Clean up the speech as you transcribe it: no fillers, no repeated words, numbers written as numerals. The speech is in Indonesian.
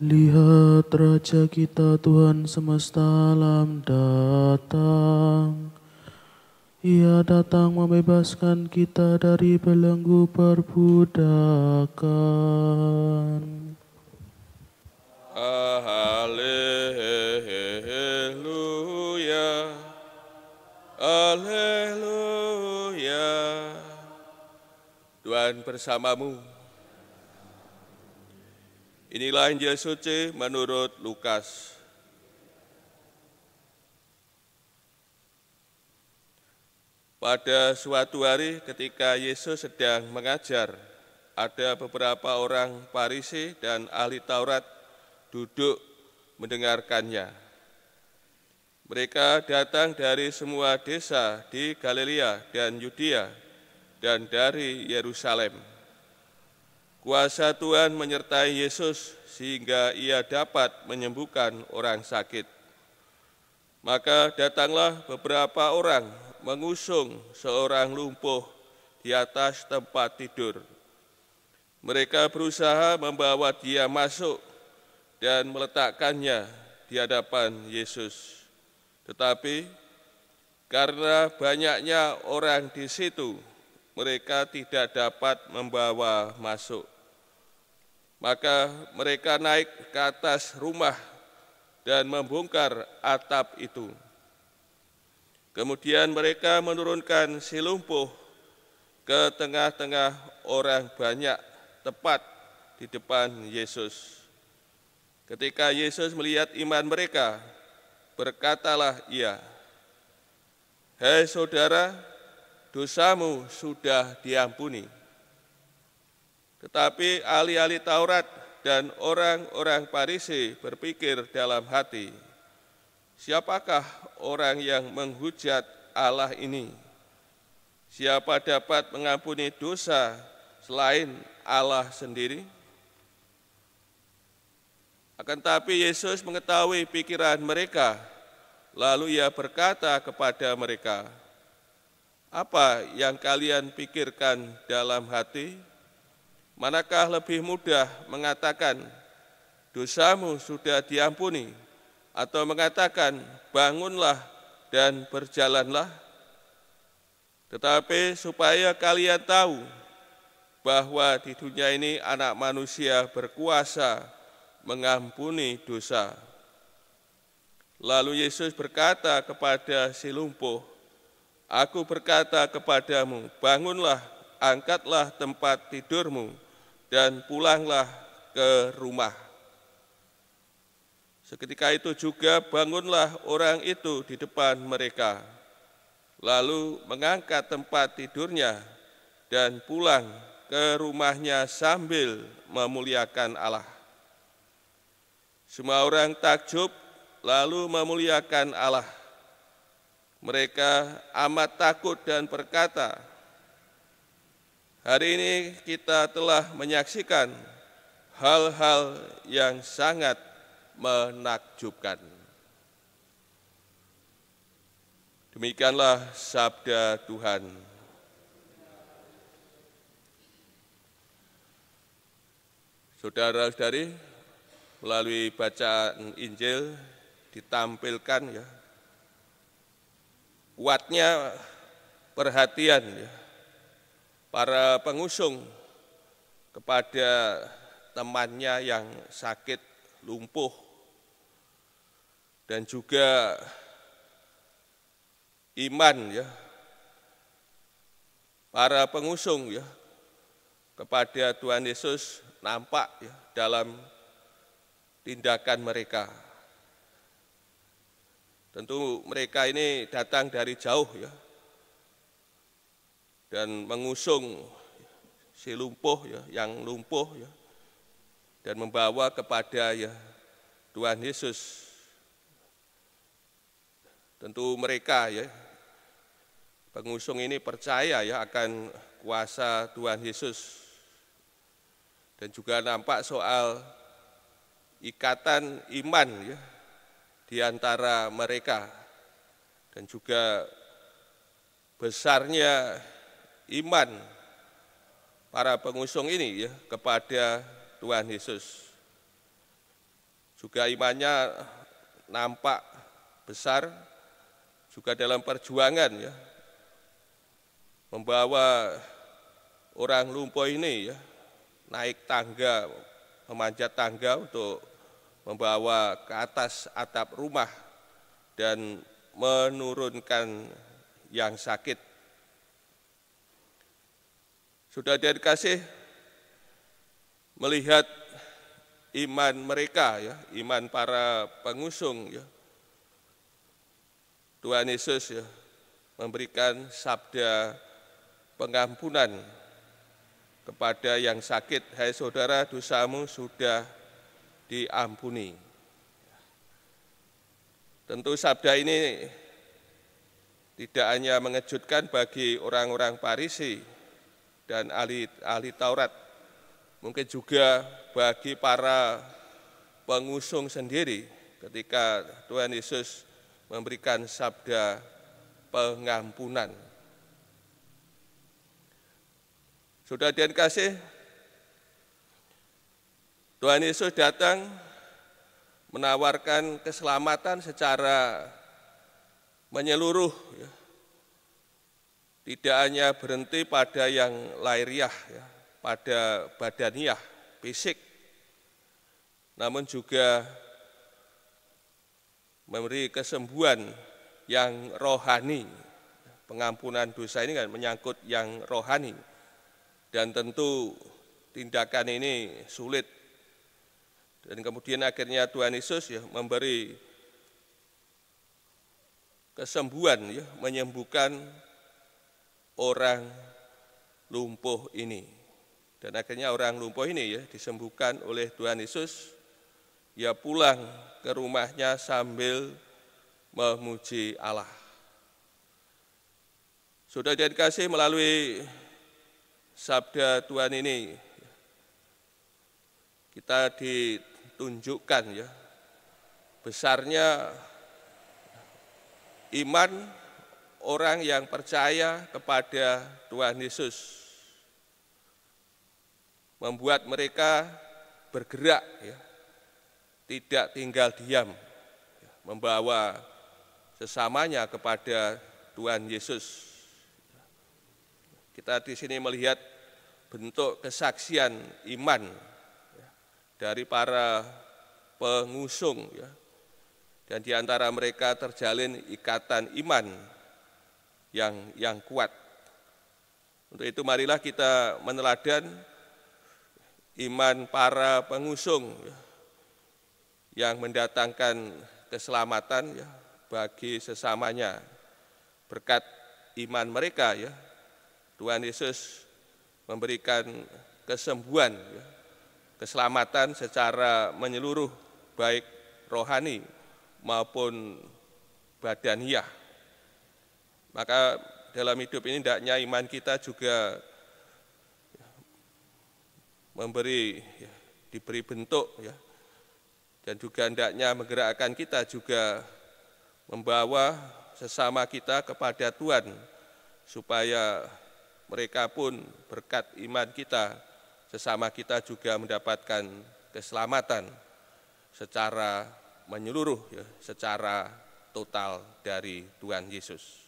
Lihat Raja kita Tuhan semesta alam datang. Ia datang membebaskan kita dari belenggu perbudakan. Haleluya, haleluya. Tuhan bersamamu. Inilah Injil suci menurut Lukas. Pada suatu hari ketika Yesus sedang mengajar, ada beberapa orang Farisi dan ahli Taurat duduk mendengarkannya. Mereka datang dari semua desa di Galilea dan Yudea dan dari Yerusalem. Kuasa Tuhan menyertai Yesus sehingga ia dapat menyembuhkan orang sakit. Maka datanglah beberapa orang mengusung seorang lumpuh di atas tempat tidur. Mereka berusaha membawa dia masuk dan meletakkannya di hadapan Yesus. Tetapi karena banyaknya orang di situ, mereka tidak dapat membawa masuk. Maka mereka naik ke atas rumah dan membongkar atap itu. Kemudian mereka menurunkan si lumpuh ke tengah-tengah orang banyak, tepat di depan Yesus. Ketika Yesus melihat iman mereka, berkatalah ia, "Hai saudara, dosamu sudah diampuni." Tetapi ahli-ahli Taurat dan orang-orang Farisi berpikir dalam hati, siapakah orang yang menghujat Allah ini? Siapa dapat mengampuni dosa selain Allah sendiri? Akan tetapi Yesus mengetahui pikiran mereka, lalu ia berkata kepada mereka, "Apa yang kalian pikirkan dalam hati? Manakah lebih mudah mengatakan, dosamu sudah diampuni, atau mengatakan, bangunlah dan berjalanlah? Tetapi supaya kalian tahu bahwa di dunia ini Anak Manusia berkuasa mengampuni dosa." Lalu Yesus berkata kepada si lumpuh, "Aku berkata kepadamu, bangunlah, angkatlah tempat tidurmu, dan pulanglah ke rumah." Seketika itu juga bangunlah orang itu di depan mereka, lalu mengangkat tempat tidurnya dan pulang ke rumahnya sambil memuliakan Allah. Semua orang takjub lalu memuliakan Allah. Mereka amat takut dan berkata, "Hari ini kita telah menyaksikan hal-hal yang sangat menakjubkan." Demikianlah sabda Tuhan. Saudara-saudari, melalui bacaan Injil ditampilkan ya kuatnya perhatian ya para pengusung kepada temannya yang sakit lumpuh, dan juga iman ya para pengusung ya kepada Tuhan Yesus nampak ya dalam tindakan mereka. Tentu mereka ini datang dari jauh ya, dan mengusung si lumpuh ya, yang lumpuh ya, dan membawa kepada ya Tuhan Yesus. Tentu mereka ya, pengusung ini percaya ya akan kuasa Tuhan Yesus, dan juga nampak soal ikatan iman ya di antara mereka, dan juga besarnya iman para pengusung ini ya kepada Tuhan Yesus. juga imannya nampak besar, juga dalam perjuangan ya, membawa orang lumpuh ini ya, naik tangga, memanjat tangga untuk membawa ke atas atap rumah dan menurunkan yang sakit. Sudah dikasih melihat iman mereka ya, iman para pengusung ya. Tuhan Yesus ya memberikan sabda pengampunan kepada yang sakit, hai saudara, dosamu sudah diampuni. Tentu sabda ini tidak hanya mengejutkan bagi orang-orang Farisi dan ahli Taurat, mungkin juga bagi para pengusung sendiri ketika Tuhan Yesus memberikan sabda pengampunan. Sudah dikasih, Tuhan Yesus datang menawarkan keselamatan secara menyeluruh, ya. Tidak hanya berhenti pada yang lahiriah, ya, pada badaniah, fisik, namun juga memberi kesembuhan yang rohani. Pengampunan dosa ini kan menyangkut yang rohani, dan tentu tindakan ini sulit. Dan kemudian akhirnya Tuhan Yesus ya memberi kesembuhan, ya, menyembuhkan orang lumpuh ini. Dan akhirnya orang lumpuh ini ya disembuhkan oleh Tuhan Yesus. Ia pulang ke rumahnya sambil memuji Allah. Sudah dikasih melalui sabda Tuhan ini, kita ditunjukkan ya besarnya iman orang yang percaya kepada Tuhan Yesus, membuat mereka bergerak ya, tidak tinggal diam, membawa sesamanya kepada Tuhan Yesus. Kita di sini melihat bentuk kesaksian iman ya, dari para pengusung ya, dan di antara mereka terjalin ikatan iman yang kuat. Untuk itu marilah kita meneladan iman para pengusung ya, yang mendatangkan keselamatan ya bagi sesamanya. Berkat iman mereka ya, Tuhan Yesus memberikan kesembuhan ya, keselamatan secara menyeluruh, baik rohani maupun badaniah. Maka dalam hidup ini hendaknya iman kita juga diberi bentuk ya, dan juga hendaknya menggerakkan kita juga membawa sesama kita kepada Tuhan, supaya mereka pun berkat iman kita, sesama kita juga mendapatkan keselamatan secara menyeluruh ya, secara total dari Tuhan Yesus.